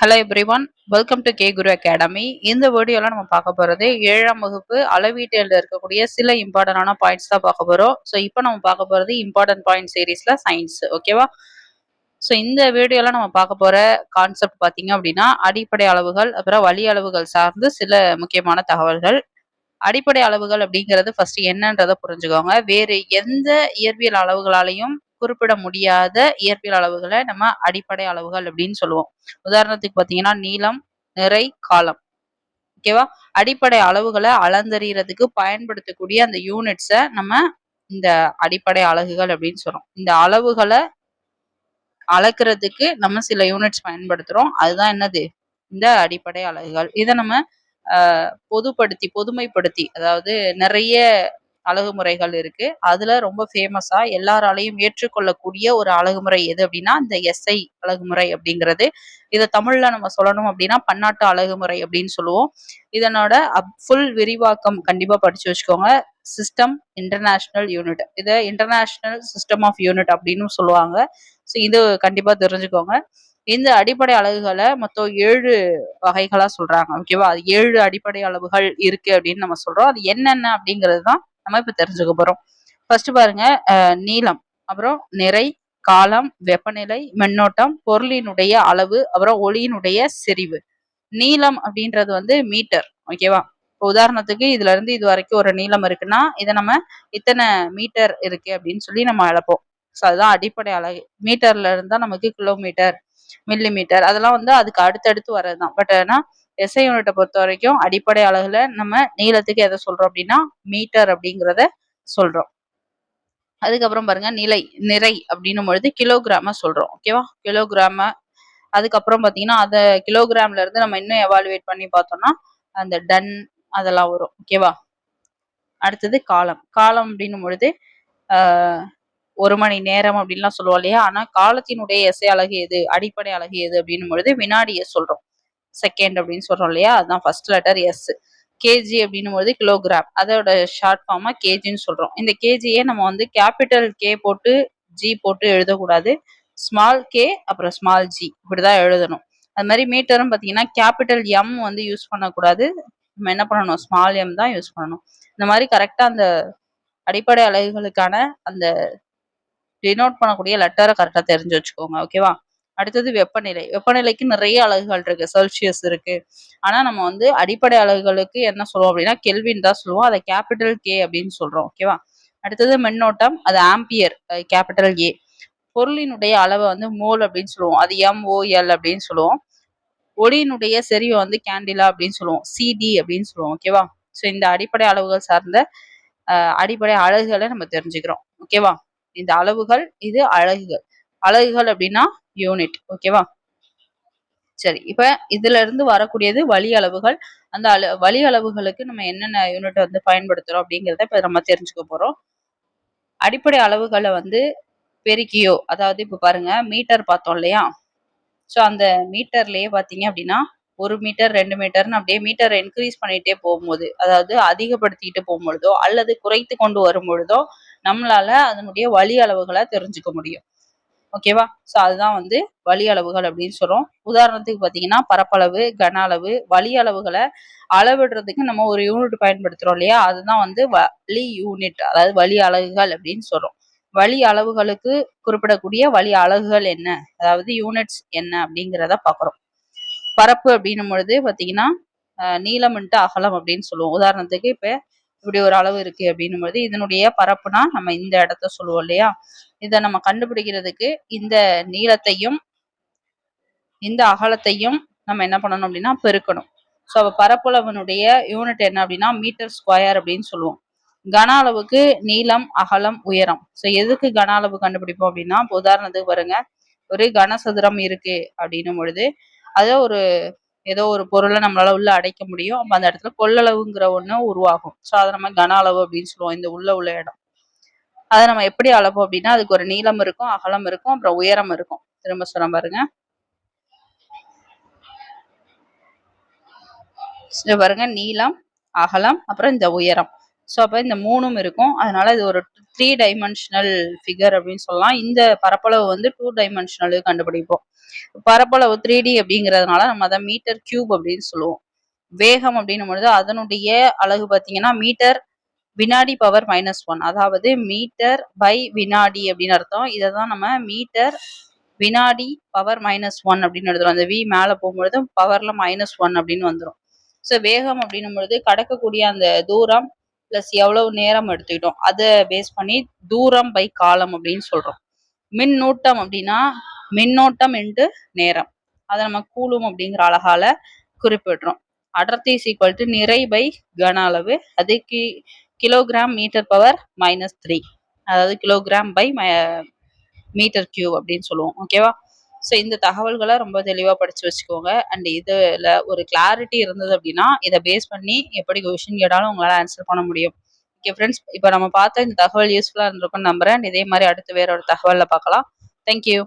Hello everyone, welcome to K Guru academy. இந்த வீடியோல நம்ம பார்க்க போறது 7ஆம் வகுப்பு அளவீட்டியல்ல இருக்கக்கூடிய சில இம்பார்ட்டன்டான பாயிண்ட்ஸ் தான் பார்க்க போறோம். ஸோ இப்போ நம்ம பார்க்க போறது இம்பார்ட்டன்ட் பாயிண்ட் சீரீஸ்ல சயின்ஸ். ஓகேவா? ஸோ இந்த வீடியோல நம்ம பார்க்க போற கான்செப்ட் பார்த்தீங்க அப்படின்னா அடிப்படை அளவுகள், அப்புறம் வழி அளவுகள் சார்ந்து சில முக்கியமான தகவல்கள். அடிப்படை அளவுகள் அப்படிங்கிறது ஃபர்ஸ்ட் என்னன்றதை புரிஞ்சுக்கோங்க. வேறு எந்த இயற்பியல் அளவுகளாலையும் குறிப்பிட முடியாத இயற்பியல் அளவுகளை நம்ம அடிப்படை அளவுகள் அப்படின்னு சொல்லுவோம். உதாரணத்துக்கு பார்த்தீங்கன்னா நீளம், நிறை, காலம். ஓகேவா? அடிப்படை அளவுகளை அளந்தறியறதுக்கு பயன்படுத்தக்கூடிய அந்த யூனிட்ஸை நம்ம இந்த அடிப்படை அலகுகள் அப்படின்னு சொல்றோம். இந்த அளவுகளை அளக்கிறதுக்கு நம்ம சில யூனிட்ஸ் பயன்படுத்துறோம். அதுதான் என்னது? இந்த அடிப்படை அலகுகள். இதை நம்ம பொதுமைப்படுத்தி, அதாவது நிறைய அழகுமுறைகள் இருக்கு. அதுல ரொம்ப ஃபேமஸா எல்லாராலையும் ஏற்றுக்கொள்ளக்கூடிய ஒரு அழகுமுறை எது அப்படின்னா இந்த எஸ்ஐ அழகுமுறை அப்படிங்கிறது. இதை தமிழ்ல நம்ம சொல்லணும் அப்படின்னா பன்னாட்டு அழகுமுறை அப்படின்னு சொல்லுவோம். இதனோட ஃபுல் விரிவாக்கம் கண்டிப்பா படிச்சு வச்சுக்கோங்க. சிஸ்டம் இன்டர்நேஷனல் யூனிட், இதை இன்டர்நேஷனல் சிஸ்டம் ஆஃப் யூனிட் அப்படின்னு சொல்லுவாங்க. ஸோ இது கண்டிப்பா தெரிஞ்சுக்கோங்க. இந்த அடிப்படை அலகுகளை மொத்தம் 7 வகைகளா சொல்றாங்க. ஓகேவா? அது 7 அடிப்படை அளவுகள் இருக்கு அப்படின்னு நம்ம சொல்றோம். அது என்னென்ன அப்படிங்கிறது தான் நம்ம இப்ப தெரிஞ்சுக்க போறோம். ஃபர்ஸ்ட் பாருங்க, நீளம், அப்புறம் நிறை, காலம், வெப்பநிலை, மின்னோட்டம், பொருளினுடைய அளவு, அப்புறம் ஒளியினுடைய செறிவு. நீளம் அப்படின்றது வந்து மீட்டர். ஓகேவா? உதாரணத்துக்கு இதுல இருந்து இது வரைக்கும் ஒரு நீளம் இருக்குன்னா இதை நம்ம இத்தனை மீட்டர் இருக்கு அப்படின்னு சொல்லி நம்ம அளப்போம். ஸோ அதுதான் அடிப்படை அலகு. மீட்டர்ல இருந்தா நமக்கு கிலோமீட்டர், மில்லி மீட்டர், அதெல்லாம் வந்து அதுக்கு அடுத்தடுத்து வர்றதுதான். பட் ஆனா எஸ்ஐ யூனிட்டை பொறுத்த வரைக்கும் அடிப்படை அலகுல நம்ம நீளத்துக்கு எதை சொல்றோம் அப்படின்னா மீட்டர் அப்படிங்கிறத சொல்றோம். அதுக்கப்புறம் பாருங்க, நிறை அப்படின்னும் பொழுது கிலோகிராம சொல்றோம். ஓகேவா? கிலோகிராம. அதுக்கப்புறம் பாத்தீங்கன்னா அத கிலோகிராம்ல இருந்து நம்ம இன்னும் எவாலுவேட் பண்ணி பார்த்தோம்னா அந்த டன் அதெல்லாம் வரும். ஓகேவா? அடுத்தது காலம். காலம் அப்படின்னும் பொழுது ஆஹ் 1 மணி நேரம் அப்படின்லாம் சொல்லுவோம் இல்லையா? ஆனா காலத்தினுடைய எஸ்ஐ அலகு எது, அடிப்படை அலகு எது அப்படின்னும் பொழுது வினாடியை சொல்றோம். செகண்ட் அப்படின்னு சொல்றோம் இல்லையா? அதுதான் ஃபர்ஸ்ட் லெட்டர் எஸ். கேஜி அப்படின்னும் போது கிலோகிராம், அதோட ஷார்ட் ஃபார்மா கேஜின்னு சொல்றோம். இந்த கேஜியே நம்ம வந்து கேபிட்டல் கே போட்டு ஜி போட்டு எழுதக்கூடாது. ஸ்மால் கே அப்புறம் ஸ்மால் ஜி இப்படிதான் எழுதணும். அது மாதிரி மீட்டரும் பார்த்தீங்கன்னா கேபிட்டல் எம் வந்து யூஸ் பண்ணக்கூடாது. நம்ம என்ன பண்ணணும்? ஸ்மால் எம் தான் யூஸ் பண்ணணும். இந்த மாதிரி கரெக்டா அந்த அடிப்படை அலகுகளுக்கான அந்த டினோட் பண்ணக்கூடிய லெட்டரை கரெக்டா தெரிஞ்சு வச்சுக்கோங்க. ஓகேவா? அடுத்தது வெப்பநிலை. வெப்பநிலைக்கு நிறைய அலகுகள் இருக்கு. செல்சியஸ் இருக்கு. ஆனா நம்ம வந்து அடிப்படை அலகுகளுக்கு என்ன சொல்லுவோம் அப்படின்னா கெல்வின் தான் சொல்லுவோம். அதை கேபிட்டல் கே அப்படின்னு சொல்றோம். ஓகேவா? அடுத்தது மின்னோட்டம், அது ஆம்பியர், கேபிட்டல் ஏ. பொருளினுடைய அளவை வந்து மோல் அப்படின்னு சொல்லுவோம். அது MOL அப்படின்னு சொல்லுவோம். ஒளியினுடைய செறிவை வந்து கேண்டிலா அப்படின்னு சொல்லுவோம். CD அப்படின்னு சொல்லுவோம். ஓகேவா? ஸோ இந்த அடிப்படை அளவுகள் சார்ந்த அடிப்படை அலகுகளை நம்ம தெரிஞ்சுக்கிறோம். ஓகேவா? இந்த அளவுகள், இது அலகுகள். அலகுகள் அப்படின்னா யூனிட். ஓகேவா? சரி, இப்ப இதுல இருந்து வரக்கூடியது வழி அளவுகள். அந்த வழி அளவுகளுக்கு நம்ம என்னென்ன யூனிட் வந்து பயன்படுத்துறோம் அப்படிங்கிறத இப்ப நம்ம தெரிஞ்சுக்க போறோம். அடிப்படை அளவுகளை வந்து பெருக்கியோ, அதாவது இப்ப பாருங்க மீட்டர் பார்த்தோம் இல்லையா? ஸோ அந்த மீட்டர்லயே பார்த்தீங்க அப்படின்னா 1 மீட்டர், 2 மீட்டர்னு அப்படியே மீட்டர் இன்க்ரீஸ் பண்ணிட்டே போகும்போது, அதாவது அதிகப்படுத்திக்கிட்டு போகும்பொழுதோ அல்லது குறைத்து கொண்டு வரும் பொழுதோ நம்மளால அதனுடைய வழி அளவுகளை தெரிஞ்சுக்க முடியும். ஓகேவா? ஸோ அதுதான் வந்து வழி அளவுகள் அப்படின்னு சொல்றோம். உதாரணத்துக்கு பார்த்தீங்கன்னா பரப்பளவு, கன அளவு, வழி அளவுகளை அளவிடுறதுக்கு நம்ம ஒரு யூனிட் பயன்படுத்துறோம் இல்லையா? அதுதான் வந்து வழி யூனிட், அதாவது வழி அலகுகள் அப்படின்னு சொல்றோம். வழி அளவுகளுக்கு குறிப்பிடக்கூடிய வழி அலகுகள் என்ன, அதாவது யூனிட்ஸ் என்ன அப்படிங்கிறத பார்க்குறோம். பரப்பு அப்படின்னும் பொழுது பார்த்தீங்கன்னா நீளம் இன்ட்டு அகலம் அப்படின்னு சொல்லுவோம். உதாரணத்துக்கு இப்ப இப்படி ஒரு அளவு இருக்கு அப்படின்னும் பொழுது இதனுடைய பரப்புனா நம்ம இந்த இடத்த சொல்லுவோம் இல்லையா? இதை நம்ம கண்டுபிடிக்கிறதுக்கு இந்த நீளத்தையும் இந்த அகலத்தையும் நம்ம என்ன பண்ணணும் அப்படின்னா பெருக்கணும். ஸோ பரப்பளவினுடைய யூனிட் என்ன அப்படின்னா மீட்டர் ஸ்கொயர் அப்படின்னு சொல்லுவோம். கன அளவுக்கு நீளம், அகலம், உயரம். ஸோ எதுக்கு கன அளவு கண்டுபிடிப்போம் அப்படின்னா உதாரணத்துக்கு பாருங்க, ஒரு கனசதுரம் இருக்கு அப்படின்னும் பொழுது அதை ஏதோ ஒரு பொருளை நம்மளால உள்ள அடைக்க முடியும். அப்ப அந்த இடத்துல கொள்ளளவுங்கிற ஒண்ணு உருவாகும். ஸோ அதை நம்ம கன அளவு அப்படின்னு சொல்லுவோம். இந்த உள்ள இடம் அதை நம்ம எப்படி அளப்போம் அப்படின்னா அதுக்கு ஒரு நீளம் இருக்கும், அகலம் இருக்கும், அப்புறம் உயரம் இருக்கும். திரும்ப சொல்ல பாருங்க. பாருங்க, நீளம், அகலம், அப்புறம் இந்த உயரம். ஸோ அப்ப இந்த 3ம் இருக்கும். அதனால இது ஒரு 3 டைமென்ஷனல் ஃபிகர் அப்படின்னு சொல்லலாம். இந்த பரப்பளவு வந்து 2 டைமென்ஷனல் கண்டுபிடிப்போம். பரப்பளவு 3D அப்படிங்கிறதுனால நம்ம அத மீட்டர் கியூப் அப்படின்னு சொல்லுவோம். வேகம் அப்படின்னும் பொழுது அதனுடைய அலகு பார்த்தீங்கன்னா மீட்டர் வினாடி பவர் -1, அதாவது மீட்டர் பை வினாடி அப்படின்னு அர்த்தம். இதை தான் நம்ம மீட்டர் வினாடி பவர் -1 அப்படின்னு எழுதுறோம். அந்த வி மேல போகும்பொழுது பவர்ல -1 அப்படின்னு வந்துடும். ஸோ வேகம் அப்படின்னும் பொழுது கடக்கக்கூடிய அந்த தூரம் பிளஸ் எவ்வளவு நேரம் எடுத்துக்கிட்டோம் அதை பேஸ் பண்ணி தூரம் பை காலம் அப்படின்னு சொல்றோம். மின்னூட்டம் அப்படின்னா மின்னோட்டம் இன்டு நேரம், அதை நம்ம கூலும் அப்படிங்கிற அழகால குறிப்பிடுறோம். அடர்த்தி ஈக்குவல் டு நிறை பை கன அளவு, அதுக்கு கிலோகிராம் மீட்டர் பவர் -3, அதாவது கிலோகிராம் பை மீட்டர் கியூப் அப்படின்னு சொல்லுவோம். ஓகேவா? ஸோ இந்த தகவல்களை ரொம்ப தெளிவாக படிச்சு வச்சுக்கோங்க. அண்ட் இதுல ஒரு கிளாரிட்டி இருந்தது அப்படின்னா இதை பேஸ் பண்ணி எப்படி கொஸ்டின் கேட்டாலும் உங்களால் ஆன்சர் பண்ண முடியும். ஓகே ஃப்ரெண்ட்ஸ், இப்போ நம்ம பார்த்த இந்த தகவல் யூஸ்ஃபுல்லாக இருந்திருக்கும்னு நம்புறேன். இதே மாதிரி அடுத்து வேற ஒரு தகவலில் பார்க்கலாம். தேங்க்யூ.